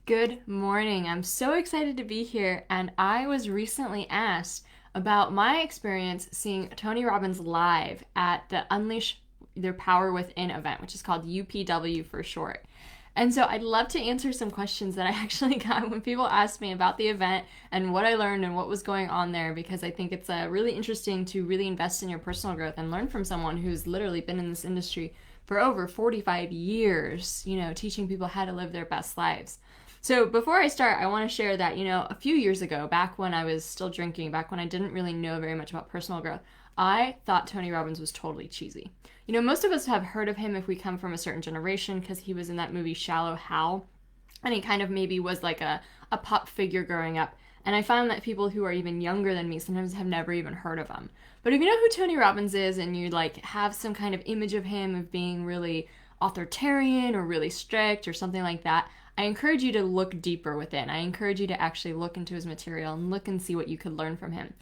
Good morning. I'm so excited to be here, and I was recently asked about my experience seeing Tony Robbins live at the Unleash Their Power Within event, which is called UPW for short. And so I'd love to answer some questions that I actually got when people asked me about the event and what I learned and what was going on there, because I think it's really interesting to really invest in your personal growth and learn from someone who's literally been in this industry for over 45 years, teaching people how to live their best lives. So before I start, I want to share that, a few years ago, back when I was still drinking, back when I didn't really know very much about personal growth, I thought Tony Robbins was totally cheesy. Most of us have heard of him if we come from a certain generation because he was in that movie Shallow Hal, and he kind of maybe was like a pop figure growing up. And I found that people who are even younger than me sometimes have never even heard of him. But if you know who Tony Robbins is and you have some kind of image of him of being really authoritarian or really strict or something like that, I encourage you to look deeper within. I encourage you to actually look into his material and look and see what you could learn from him.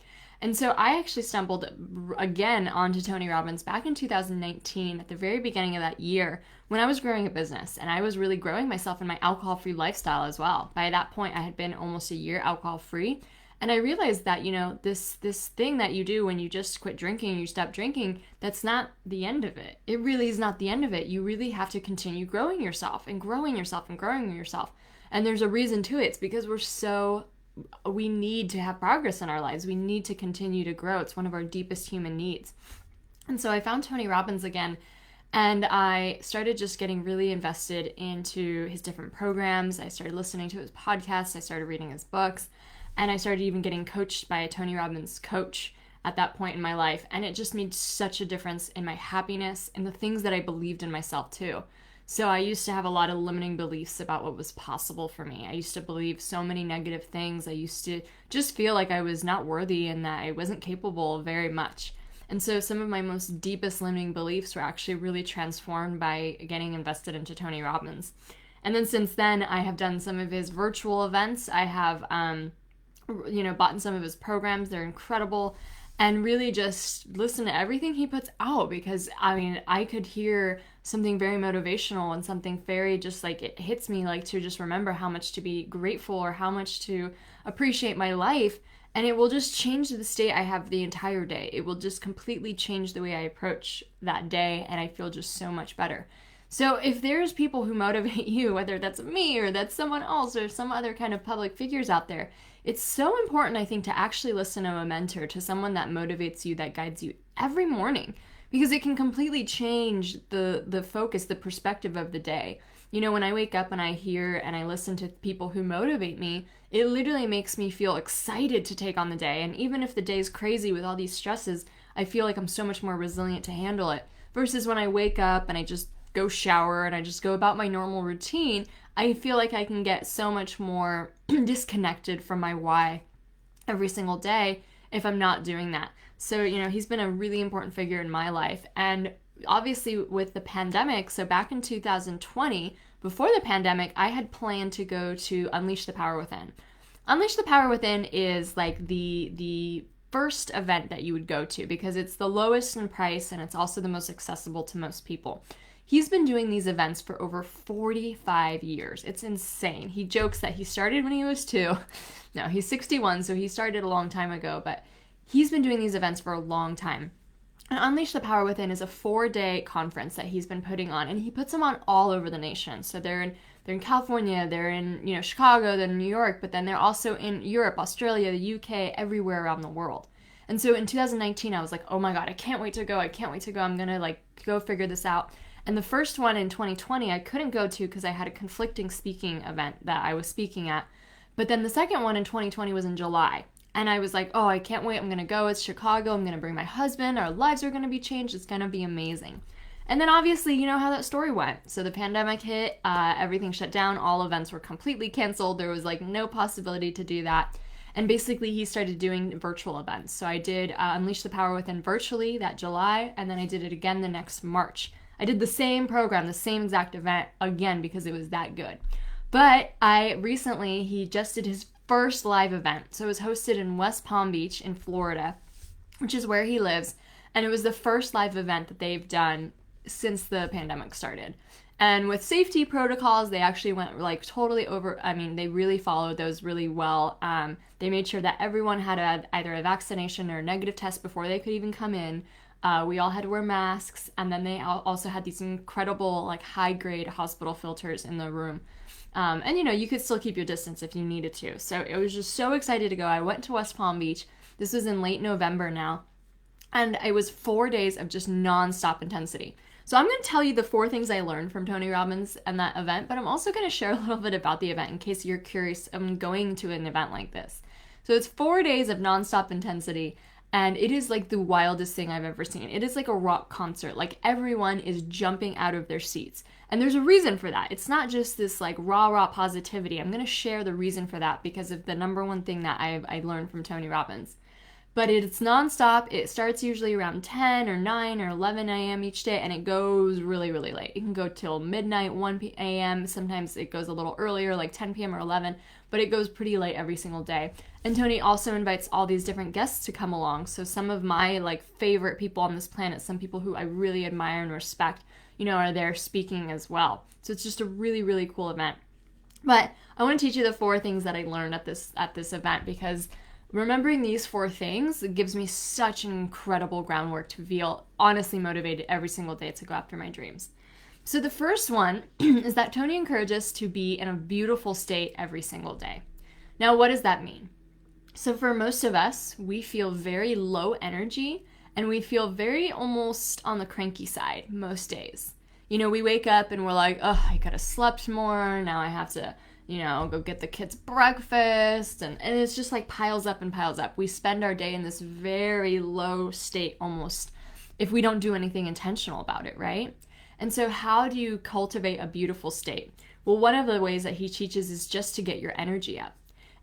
And so I actually stumbled again onto Tony Robbins back in 2019 at the very beginning of that year when I was growing a business and I was really growing myself in my alcohol-free lifestyle as well. By that point, I had been almost a year alcohol-free. And I realized that, this thing that you do when you just quit drinking, you stop drinking, that's not the end of it. It really is not the end of it. You really have to continue growing yourself and growing yourself and growing yourself. And there's a reason to it. It's because we need to have progress in our lives. We need to continue to grow. It's one of our deepest human needs. And so I found Tony Robbins again, and I started just getting really invested into his different programs. I started listening to his podcasts. I started reading his books. And I started even getting coached by a Tony Robbins coach at that point in my life. And it just made such a difference in my happiness and the things that I believed in myself too. So I used to have a lot of limiting beliefs about what was possible for me. I used to believe so many negative things. I used to just feel like I was not worthy and that I wasn't capable of very much. And so some of my most deepest limiting beliefs were actually really transformed by getting invested into Tony Robbins. And then since then, I have done some of his virtual events. I have bought in some of his programs. They're incredible. And really just listen to everything he puts out, because I could hear something very motivational and something very just it hits me to just remember how much to be grateful or how much to appreciate my life. And it will just change the state I have the entire day. It will just completely change the way I approach that day, and I feel just so much better. So if there's people who motivate you, whether that's me or that's someone else or some other kind of public figures out there, it's so important, I think, to actually listen to a mentor, to someone that motivates you, that guides you every morning, because it can completely change the focus, the perspective of the day. When I wake up and I hear and I listen to people who motivate me, it literally makes me feel excited to take on the day. And even if the day's crazy with all these stresses, I feel like I'm so much more resilient to handle it. Versus when I wake up and I just go shower and I just go about my normal routine, I feel like I can get so much more disconnected from my why every single day if I'm not doing that. So, he's been a really important figure in my life. And obviously with the pandemic, so back in 2020, before the pandemic, I had planned to go to Unleash the Power Within. Unleash the Power Within is like the first event that you would go to because it's the lowest in price and it's also the most accessible to most people. He's been doing these events for over 45 years. It's insane. He jokes that he started when he was 2. No, he's 61, so he started a long time ago, but he's been doing these events for a long time. And Unleash the Power Within is a 4-day conference that he's been putting on, and he puts them on all over the nation. So they're in California, they're in Chicago, they're in New York, but then they're also in Europe, Australia, the UK, everywhere around the world. And so in 2019, I was like, oh my God, I can't wait to go. I'm going to go figure this out. And the first one in 2020, I couldn't go to because I had a conflicting speaking event that I was speaking at. But then the second one in 2020 was in July. And I was like, oh, I can't wait. I'm going to go. It's Chicago. I'm going to bring my husband. Our lives are going to be changed. It's going to be amazing. And then obviously, you know how that story went. So the pandemic hit, everything shut down. All events were completely canceled. There was no possibility to do that. And basically, he started doing virtual events. So I did Unleash the Power Within virtually that July. And then I did it again the next March. I did the same program, the same exact event again because it was that good. But he just did his first live event. So it was hosted in West Palm Beach in Florida, which is where he lives. And it was the first live event that they've done since the pandemic started. And with safety protocols, they actually went like totally over. I mean, they really followed those really well. They made sure that everyone had either a vaccination or a negative test before they could even come in. We all had to wear masks, and then they also had these incredible like high-grade hospital filters in the room. And you could still keep your distance if you needed to. So it was just so excited to go. I went to West Palm Beach. This was in late November now. And it was 4 days of just nonstop intensity. So I'm going to tell you the 4 things I learned from Tony Robbins and that event, but I'm also going to share a little bit about the event in case you're curious of going to an event like this. So it's 4 days of nonstop intensity, and it is like the wildest thing I've ever seen. It is like a rock concert. Like everyone is jumping out of their seats. And there's a reason for that. It's not just this like rah positivity. I'm going to share the reason for that because of the number one thing that I learned from Tony Robbins. But it's nonstop. It starts usually around 10 or 9 or 11 a.m. each day, and it goes really, really late. It can go till midnight, 1 a.m. Sometimes it goes a little earlier, like 10 p.m. or 11, but it goes pretty late every single day. And Tony also invites all these different guests to come along. So some of my like favorite people on this planet, some people who I really admire and respect, are there speaking as well. So it's just a really, really cool event. But I want to teach you the 4 things that I learned at this event, because remembering these 4 things gives me such an incredible groundwork to feel honestly motivated every single day to go after my dreams. So the first one is that Tony encourages us to be in a beautiful state every single day. Now, what does that mean? So for most of us, we feel very low energy and we feel very almost on the cranky side most days. We wake up and we're like, oh, I could have slept more. Now I have to go get the kids breakfast, and it's just like piles up and piles up. We spend our day in this very low state almost if we don't do anything intentional about it, right? And so how do you cultivate a beautiful state? Well, one of the ways that he teaches is just to get your energy up.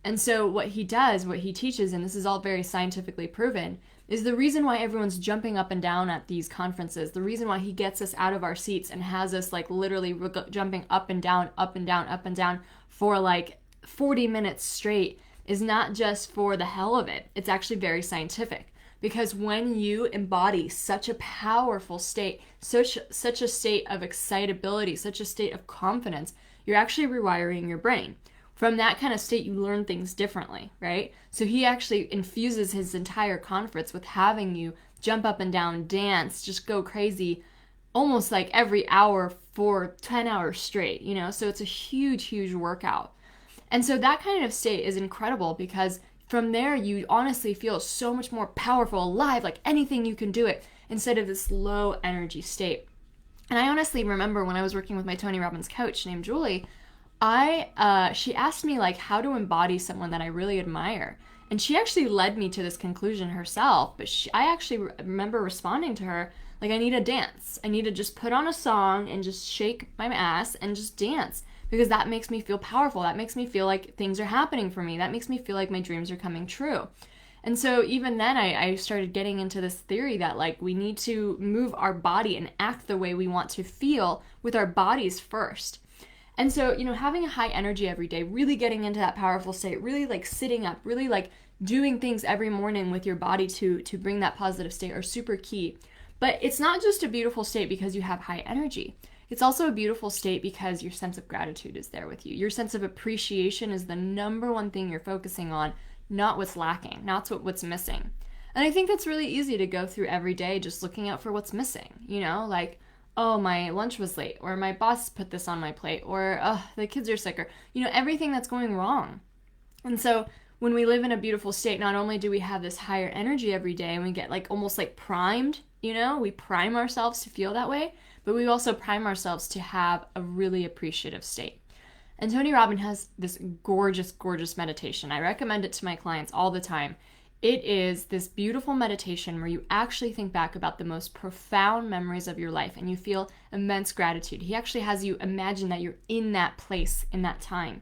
And so what he teaches, and this is all very scientifically proven, is the reason why everyone's jumping up and down at these conferences, the reason why he gets us out of our seats and has us like literally jumping up and down, up and down, up and down for like 40 minutes straight is not just for the hell of it. It's actually very scientific, because when you embody such a powerful state, such a state of excitability, such a state of confidence, you're actually rewiring your brain. From that kind of state, you learn things differently, right? So he actually infuses his entire conference with having you jump up and down, dance, just go crazy, almost like every hour for 10 hours straight, So it's a huge, huge workout. And so that kind of state is incredible, because from there, you honestly feel so much more powerful, alive, like anything you can do it, instead of this low energy state. And I honestly remember when I was working with my Tony Robbins coach named Julie, she asked me like how to embody someone that I really admire. And she actually led me to this conclusion herself, but I actually remember responding to her like, I need to dance. I need to just put on a song and just shake my ass and just dance, because that makes me feel powerful. That makes me feel like things are happening for me. That makes me feel like my dreams are coming true. And so even then I started getting into this theory that like we need to move our body and act the way we want to feel with our bodies first. And so, having a high energy every day, really getting into that powerful state, really like sitting up, really like doing things every morning with your body to bring that positive state are super key. But it's not just a beautiful state because you have high energy. It's also a beautiful state because your sense of gratitude is there with you. Your sense of appreciation is the number one thing you're focusing on, not what's lacking, not what's missing. And I think that's really easy to go through every day just looking out for what's missing, like, oh, my lunch was late, or my boss put this on my plate, or oh, the kids are sick, or, everything that's going wrong. And so when we live in a beautiful state, not only do we have this higher energy every day and we get like almost like primed, we prime ourselves to feel that way, but we also prime ourselves to have a really appreciative state. And Tony Robbins has this gorgeous, gorgeous meditation. I recommend it to my clients all the time. It is this beautiful meditation where you actually think back about the most profound memories of your life and you feel immense gratitude. He actually has you imagine that you're in that place in that time.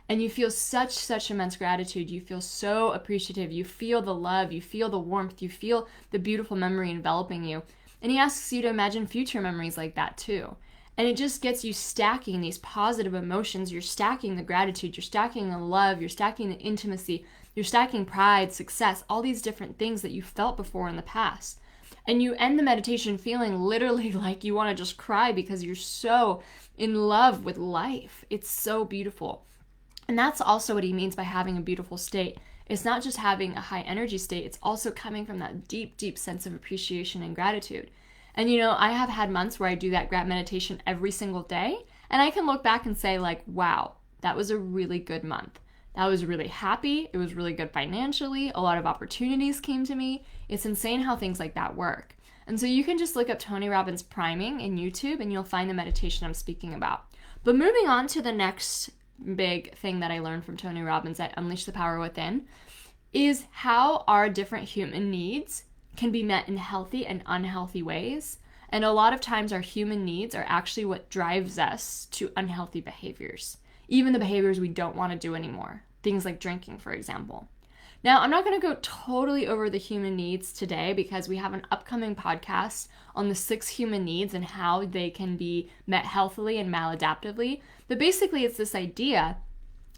And you feel such immense gratitude. You feel so appreciative. You feel the love. You feel the warmth. You feel the beautiful memory enveloping you. And he asks you to imagine future memories like that too. And it just gets you stacking these positive emotions. You're stacking the gratitude. You're stacking the love. You're stacking the intimacy. You're stacking pride, success, all these different things that you felt before in the past. And you end the meditation feeling literally like you want to just cry because you're so in love with life. It's so beautiful. And that's also what he means by having a beautiful state. It's not just having a high energy state, it's also coming from that deep, deep sense of appreciation and gratitude. And I have had months where I do that meditation every single day, and I can look back and say, like, wow, that was a really good month. I was really happy. It was really good financially. A lot of opportunities came to me. It's insane how things like that work. And so you can just look up Tony Robbins priming in YouTube and you'll find the meditation I'm speaking about. But moving on to the next big thing that I learned from Tony Robbins at Unleash the Power Within is how our different human needs can be met in healthy and unhealthy ways. And a lot of times our human needs are actually what drives us to unhealthy behaviors, even the behaviors we don't want to do anymore. Things like drinking, for example. Now, I'm not going to go totally over the human needs today because we have an upcoming podcast on the 6 human needs and how they can be met healthily and maladaptively. But basically, it's this idea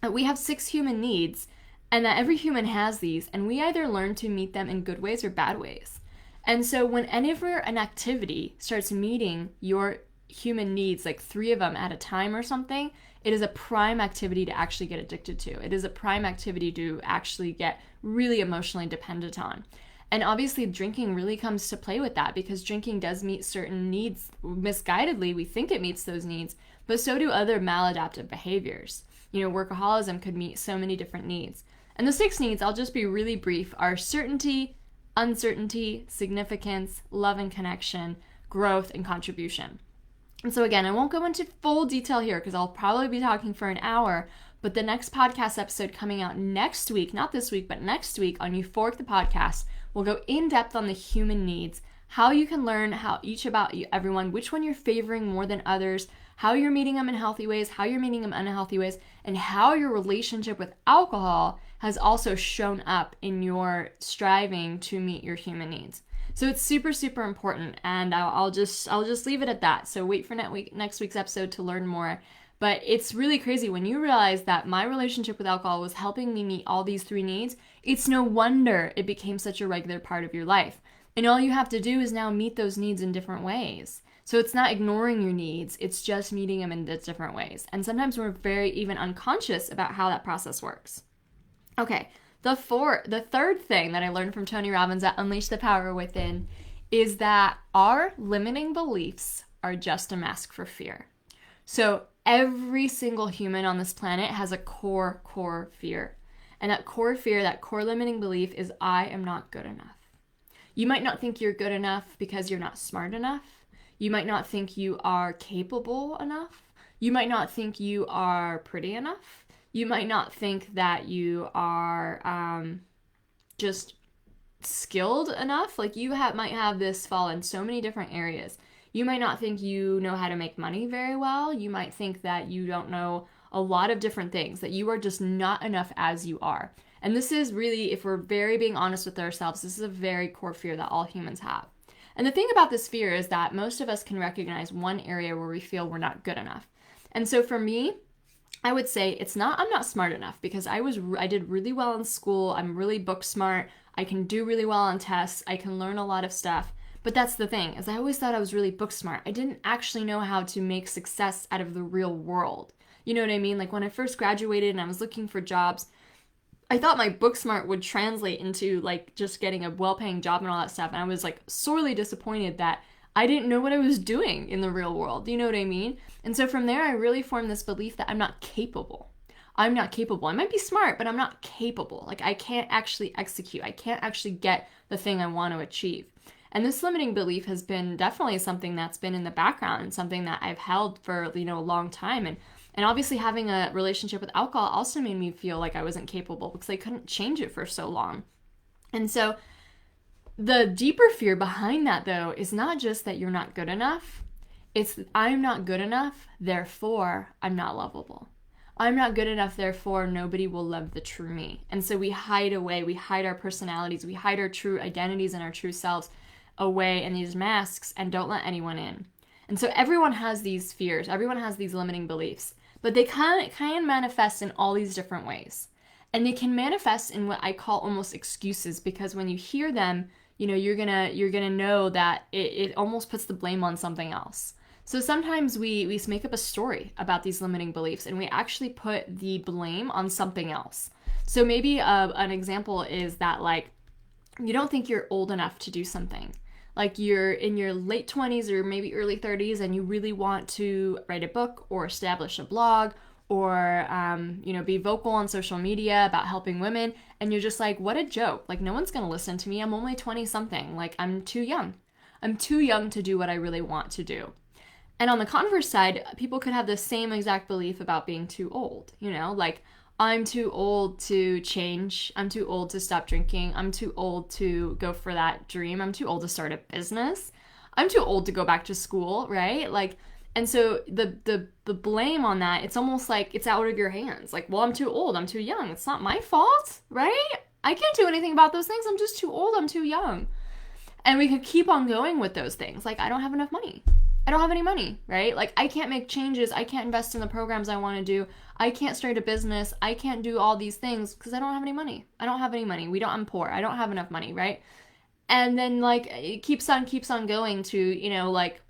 that we have 6 human needs and that every human has these, and we either learn to meet them in good ways or bad ways. And so whenever an activity starts meeting your human needs, like 3 of them at a time or something, it is a prime activity to actually get addicted to. It is a prime activity to actually get really emotionally dependent on. And obviously drinking really comes to play with that because drinking does meet certain needs. Misguidedly, we think it meets those needs, but so do other maladaptive behaviors. Workaholism could meet so many different needs. And the 6 needs, I'll just be really brief, are certainty, uncertainty, significance, love and connection, growth, and contribution. And so again, I won't go into full detail here because I'll probably be talking for an hour, but the next podcast episode coming out next week, not this week, but next week on Euphoric the Podcast, will go in depth on the human needs, how you can learn how each about everyone, which one you're favoring more than others, how you're meeting them in healthy ways, how you're meeting them in unhealthy ways, and how your relationship with alcohol has also shown up in your striving to meet your human needs. So it's super, super important, and I'll just leave it at that. So wait for next week's episode to learn more. But it's really crazy when you realize that my relationship with alcohol was helping me meet all these 3 needs. It's no wonder it became such a regular part of your life. And all you have to do is now meet those needs in different ways. So it's not ignoring your needs, it's just meeting them in different ways. And sometimes we're very even unconscious about how that process works. Okay. The third thing that I learned from Tony Robbins at Unleash the Power Within is that our limiting beliefs are just a mask for fear. So every single human on this planet has a core fear. And that core fear, that core limiting belief is I am not good enough. You might not think you're good enough because you're not smart enough. You might not think you are capable enough. You might not think you are pretty enough. You might not think that you are just skilled enough. Like might have this fall in so many different areas. You might not think you know how to make money very well. You might think that you don't know a lot of different things, that you are just not enough as you are. And this is really, if we're very being honest with ourselves, this is a very core fear that all humans have. And the thing about this fear is that most of us can recognize one area where we feel we're not good enough. And so for me, I would say I'm not smart enough because I did really well in school. I'm really book smart. I can do really well on tests. I can learn a lot of stuff. But that's the thing, is I always thought I was really book smart. I didn't actually know how to make success out of the real world. You know what I mean? Like when I first graduated and I was looking for jobs, I thought my book smart would translate into like just getting a well-paying job and all that stuff. And I was like sorely disappointed that I didn't know what I was doing in the real world. You know what I mean? And so from there, I really formed this belief that I'm not capable. I'm not capable. I might be smart, but I'm not capable. Like I can't actually execute. I can't actually get the thing I want to achieve. And this limiting belief has been definitely something that's been in the background and something that I've held for, a long time. And obviously having a relationship with alcohol also made me feel like I wasn't capable because I couldn't change it for so long. And so the deeper fear behind that, though, is not just that you're not good enough. It's I'm not good enough, therefore I'm not lovable. I'm not good enough, therefore nobody will love the true me. And so we hide away, we hide our personalities, we hide our true identities and our true selves away in these masks and don't let anyone in. And so everyone has these fears, everyone has these limiting beliefs, but they can manifest in all these different ways. And they can manifest in what I call almost excuses, because when you hear them, you're gonna know that it almost puts the blame on something else. So sometimes we make up a story about these limiting beliefs and we actually put the blame on something else. So maybe an example is that, like, you don't think you're old enough to do something. Like, you're in your late 20s or maybe early 30s and you really want to write a book or establish a blog or, be vocal on social media about helping women. And you're just like, what a joke. Like, no one's going to listen to me. I'm only 20 something. Like, I'm too young. I'm too young to do what I really want to do. And on the converse side, people could have the same exact belief about being too old, like, I'm too old to change. I'm too old to stop drinking. I'm too old to go for that dream. I'm too old to start a business. I'm too old to go back to school, right? Like, and so the blame on that, it's almost like it's out of your hands. Like, well, I'm too old. I'm too young. It's not my fault, right? I can't do anything about those things. I'm just too old. I'm too young. And we could keep on going with those things. Like, I don't have enough money. I don't have any money, right? Like, I can't make changes. I can't invest in the programs I want to do. I can't start a business. I can't do all these things because I don't have any money. I don't have any money. I'm poor. I don't have enough money, right? And then, like, it keeps on going to, like,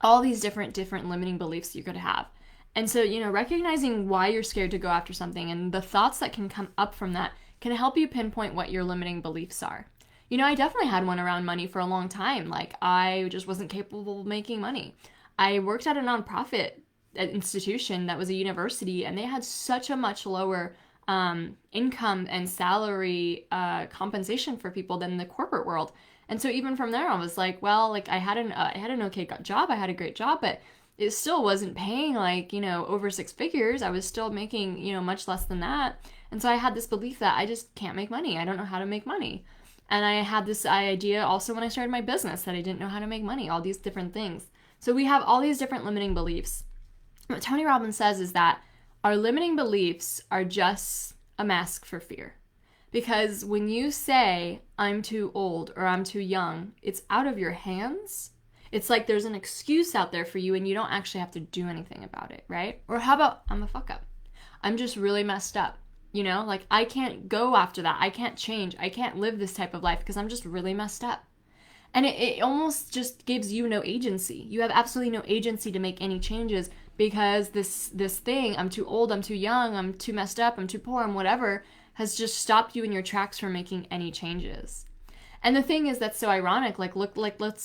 all these different limiting beliefs you could have. And so, recognizing why you're scared to go after something and the thoughts that can come up from that can help you pinpoint what your limiting beliefs are. I definitely had one around money for a long time. Like, I just wasn't capable of making money. I worked at a nonprofit institution that was a university, and they had such a much lower income and salary compensation for people than the corporate world. And so even from there, I was like, well, like, I had an okay job. I had a great job, but it still wasn't paying, like, over six figures. I was still making, much less than that. And so I had this belief that I just can't make money. I don't know how to make money. And I had this idea also when I started my business that I didn't know how to make money, all these different things. So we have all these different limiting beliefs. What Tony Robbins says is that our limiting beliefs are just a mask for fear. Because when you say, I'm too old or I'm too young, it's out of your hands. It's like there's an excuse out there for you and you don't actually have to do anything about it, right? Or how about, I'm a fuck up. I'm just really messed up. Like, I can't go after that. I can't change. I can't live this type of life because I'm just really messed up. And it almost just gives you no agency. You have absolutely no agency to make any changes because this thing, I'm too old, I'm too young, I'm too messed up, I'm too poor, I'm whatever, has just stopped you in your tracks from making any changes. And the thing is that's so ironic. Let's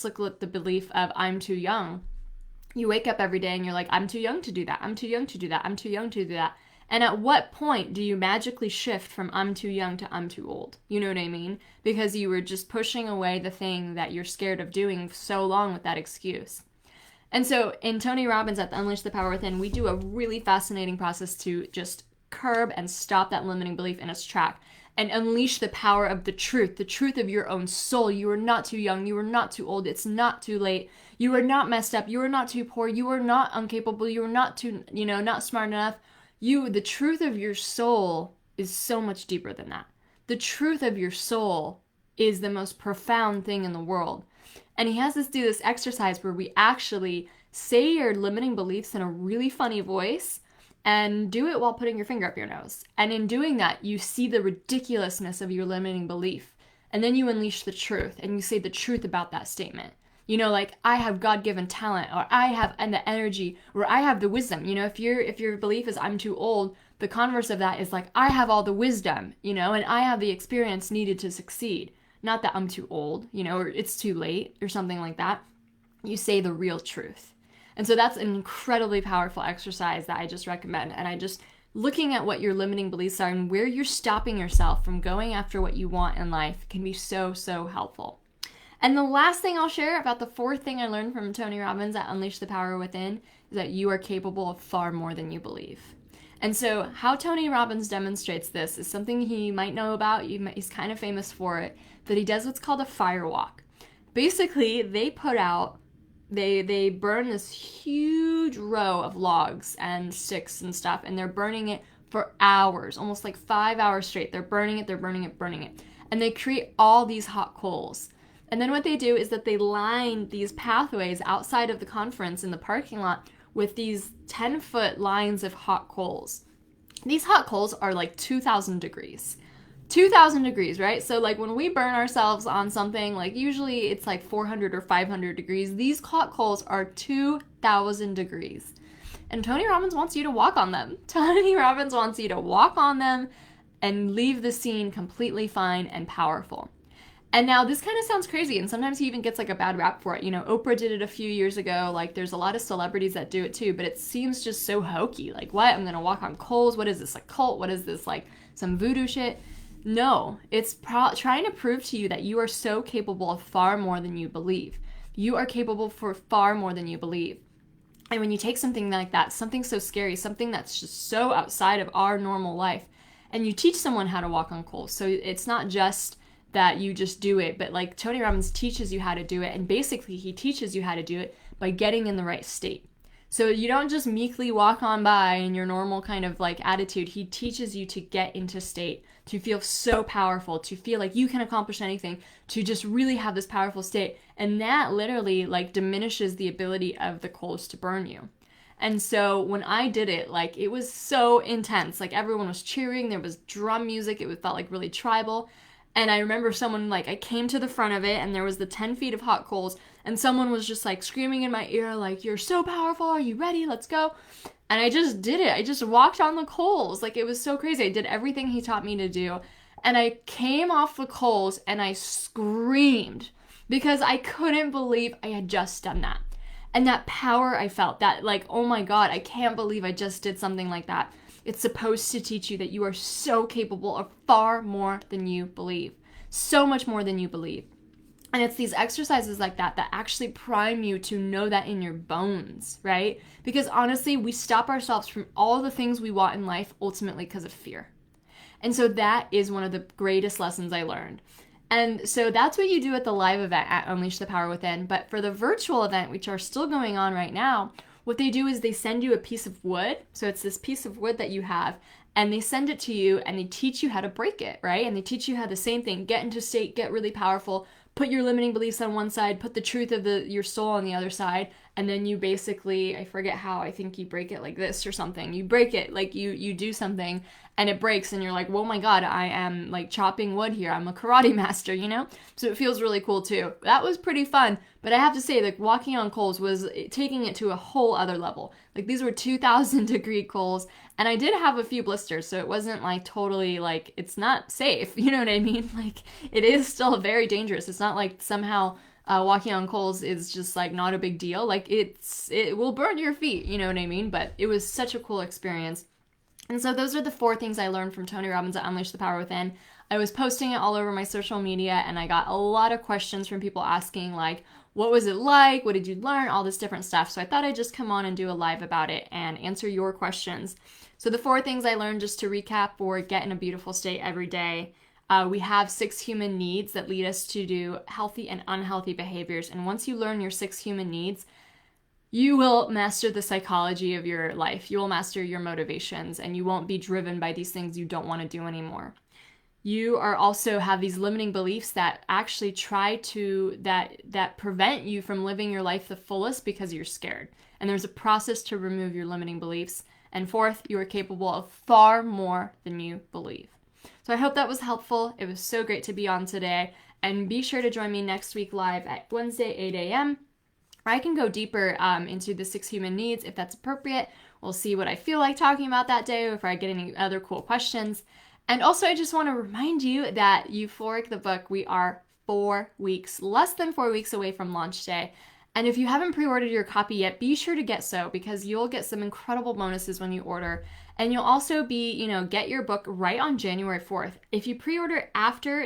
look at the belief of I'm too young. You wake up every day and you're like, I'm too young to do that. I'm too young to do that. I'm too young to do that. And at what point do you magically shift from I'm too young to I'm too old? You know what I mean? Because you were just pushing away the thing that you're scared of doing so long with that excuse. And so in Tony Robbins at the Unleash the Power Within, we do a really fascinating process to just curb and stop that limiting belief in its track and unleash the power of the truth of your own soul. You are not too young. You are not too old. It's not too late. You are not messed up. You are not too poor. You are not incapable. You are not too, not smart enough. The truth of your soul is so much deeper than that. The truth of your soul is the most profound thing in the world. And he has us do this exercise where we actually say your limiting beliefs in a really funny voice and do it while putting your finger up your nose. And in doing that, you see the ridiculousness of your limiting belief. And then you unleash the truth and you say the truth about that statement. Like, I have God-given talent, or I have and the energy, or I have the wisdom. If your belief is I'm too old, the converse of that is like, I have all the wisdom, and I have the experience needed to succeed. Not that I'm too old, or it's too late or something like that. You say the real truth. And so that's an incredibly powerful exercise that I just recommend. And I just, looking at what your limiting beliefs are and where you're stopping yourself from going after what you want in life can be so, so helpful. And the last thing I'll share about the fourth thing I learned from Tony Robbins at Unleash the Power Within is that you are capable of far more than you believe. And so how Tony Robbins demonstrates this is something he might know about. He's kind of famous for it, that he does what's called a fire walk. Basically, they burn this huge row of logs and sticks and stuff, and they're burning it for hours, almost like 5 hours straight. They're burning it. And they create all these hot coals. And then what they do is that they line these pathways outside of the conference in the parking lot with these 10-foot lines of hot coals. These hot coals are like 2,000 degrees. 2,000 degrees, right? So like when we burn ourselves on something, like usually it's like 400 or 500 degrees. These hot coals are 2,000 degrees. And Tony Robbins wants you to walk on them. Tony Robbins wants you to walk on them and leave the scene completely fine and powerful. And now this kind of sounds crazy, and sometimes he even gets like a bad rap for it. You know, Oprah did it a few years ago. Like, there's a lot of celebrities that do it too, but it seems just so hokey. Like, what? I'm gonna walk on coals? What is this, a cult? What is this, like some voodoo shit? No, it's trying to prove to you that you are so capable of far more than you believe. You are capable for far more than you believe. And when you take something like that, something so scary, something that's just so outside of our normal life, and you teach someone how to walk on coals, so it's not just that you just do it, but like Tony Robbins teaches you how to do it, and basically he teaches you how to do it by getting in the right state. So you don't just meekly walk on by in your normal kind of like attitude. He teaches you to get into state, to feel so powerful, to feel like you can accomplish anything, to just really have this powerful state. And that literally like diminishes the ability of the coals to burn you. And so when I did it, like it was so intense. Like everyone was cheering, there was drum music, it felt like really tribal. And I remember someone, like, I came to the front of it and there was the 10 feet of hot coals and someone was just like screaming in my ear, like, you're so powerful, are you ready? Let's go. And I just did it. I just walked on the coals. Like, it was so crazy. I did everything he taught me to do. And I came off the coals and I screamed because I couldn't believe I had just done that. And that power I felt, that like, oh my God, I can't believe I just did something like that. It's supposed to teach you that you are so capable of far more than you believe. So much more than you believe. And it's these exercises like that that actually prime you to know that in your bones, right? Because honestly, we stop ourselves from all the things we want in life ultimately because of fear. And so that is one of the greatest lessons I learned. And so that's what you do at the live event at Unleash the Power Within. But for the virtual event, which are still going on right now, what they do is they send you a piece of wood. So it's this piece of wood that you have, and they send it to you and they teach you how to break it, right? And they teach you how the same thing, get into state, get really powerful, put your limiting beliefs on one side, put the truth of your soul on the other side, and then you basically, I forget how, I think you break it like this or something. You break it, like you do something and it breaks and you're like, oh my God, I am like chopping wood here. I'm a karate master, you know? So it feels really cool too. That was pretty fun. But I have to say, like, walking on coals was taking it to a whole other level. Like, these were 2,000 degree coals, and I did have a few blisters, so it wasn't like totally like, it's not safe, you know what I mean? Like, it is still very dangerous. It's not like somehow walking on coals is just like not a big deal. Like, it will burn your feet, you know what I mean? But it was such a cool experience. And so those are the 4 things I learned from Tony Robbins at Unleash the Power Within. I was posting it all over my social media, and I got a lot of questions from people asking, like, what was it like? What did you learn? All this different stuff. So I thought I'd just come on and do a live about it and answer your questions. So the 4 things I learned, just to recap, were get in a beautiful state every day. We have 6 human needs that lead us to do healthy and unhealthy behaviors. And once you learn your 6 human needs, you will master the psychology of your life. You will master your motivations, and you won't be driven by these things you don't want to do anymore. You are also have these limiting beliefs that actually that prevent you from living your life the fullest because you're scared. And there's a process to remove your limiting beliefs. And 4th, you are capable of far more than you believe. So I hope that was helpful. It was so great to be on today. And be sure to join me next week live at Wednesday, 8 a.m. I can go deeper into the 6 human needs if that's appropriate. We'll see what I feel like talking about that day, or if I get any other cool questions. And also, I just want to remind you that Euphoric, the book, we are less than 4 weeks away from launch day. And if you haven't pre-ordered your copy yet, be sure to get so, because you'll get some incredible bonuses when you order. And you'll also get your book right on January 4th. If you order it after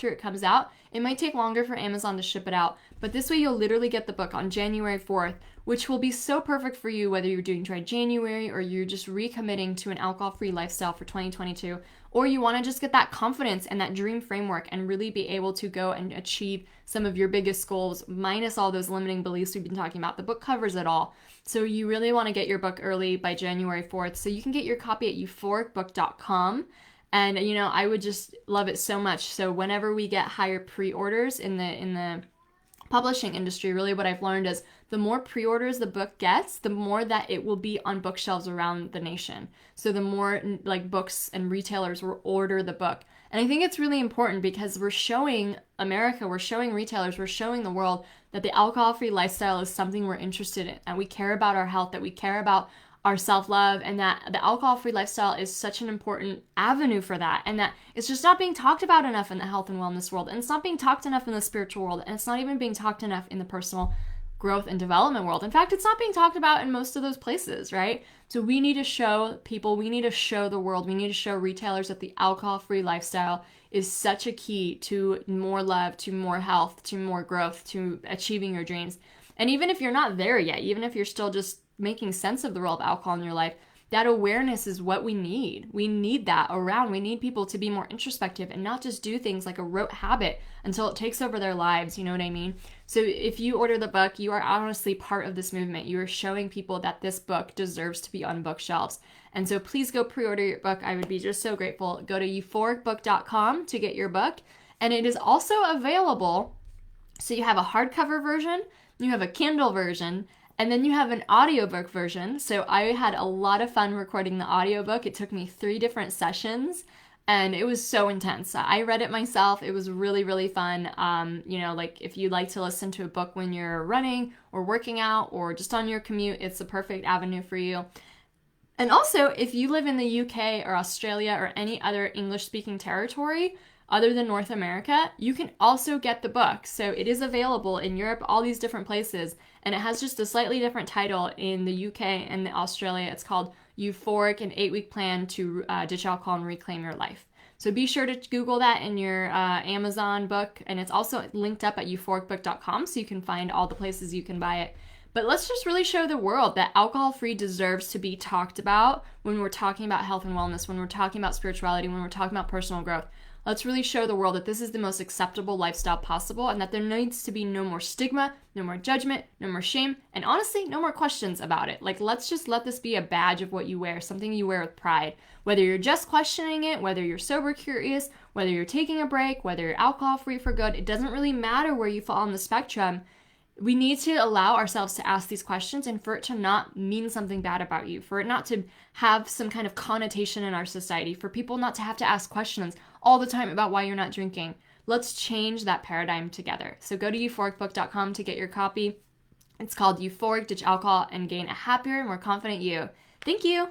it comes out, it might take longer for Amazon to ship it out. But this way you'll literally get the book on January 4th, which will be so perfect for you, whether you're doing Dry January or you're just recommitting to an alcohol-free lifestyle for 2022, or you want to just get that confidence and that dream framework and really be able to go and achieve some of your biggest goals, minus all those limiting beliefs we've been talking about. The book covers it all. So you really want to get your book early by January 4th. So you can get your copy at euphoricbook.com. And, I would just love it so much. So whenever we get higher pre-orders in the publishing industry, really what I've learned is the more pre-orders the book gets, the more that it will be on bookshelves around the nation. So the more like books and retailers will order the book. And I think it's really important because we're showing America, we're showing retailers, we're showing the world that the alcohol-free lifestyle is something we're interested in, and we care about our health, that we care about our self-love, and that the alcohol-free lifestyle is such an important avenue for that, and that it's just not being talked about enough in the health and wellness world, and it's not being talked enough in the spiritual world, and it's not even being talked enough in the personal growth and development world. In fact, it's not being talked about in most of those places, right? So we need to show people, we need to show the world, we need to show retailers that the alcohol-free lifestyle is such a key to more love, to more health, to more growth, to achieving your dreams. And even if you're not there yet, even if you're still just making sense of the role of alcohol in your life, that awareness is what we need. We need that around. We need people to be more introspective and not just do things like a rote habit until it takes over their lives. You know what I mean? So if you order the book, you are honestly part of this movement. You are showing people that this book deserves to be on bookshelves. And so please go pre-order your book. I would be just so grateful. Go to euphoricbook.com to get your book. And it is also available. So you have a hardcover version, you have a Kindle version, and then you have an audiobook version. So I had a lot of fun recording the audiobook. It took me 3 different sessions, and it was so intense. I read it myself. It was really, really fun. Like if you like to listen to a book when you're running or working out or just on your commute, it's the perfect avenue for you. And also, if you live in the UK or Australia or any other English-speaking territory other than North America, you can also get the book. So it is available in Europe, all these different places, and it has just a slightly different title in the UK and Australia. It's called Euphoric, an 8-week plan to ditch alcohol and reclaim your life. So be sure to Google that in your Amazon book, and it's also linked up at euphoricbook.com, so you can find all the places you can buy it. But let's just really show the world that alcohol-free deserves to be talked about when we're talking about health and wellness, when we're talking about spirituality, when we're talking about personal growth. Let's really show the world that this is the most acceptable lifestyle possible, and that there needs to be no more stigma, no more judgment, no more shame, and honestly, no more questions about it. Like, let's just let this be a badge of what you wear, something you wear with pride. Whether you're just questioning it, whether you're sober curious, whether you're taking a break, whether you're alcohol-free for good, it doesn't really matter where you fall on the spectrum. We need to allow ourselves to ask these questions, and for it to not mean something bad about you, for it not to have some kind of connotation in our society, for people not to have to ask questions all the time about why you're not drinking. Let's change that paradigm together. So go to euphoricbook.com to get your copy. It's called Euphoric, Ditch Alcohol, and Gain a Happier, More Confident You. Thank you.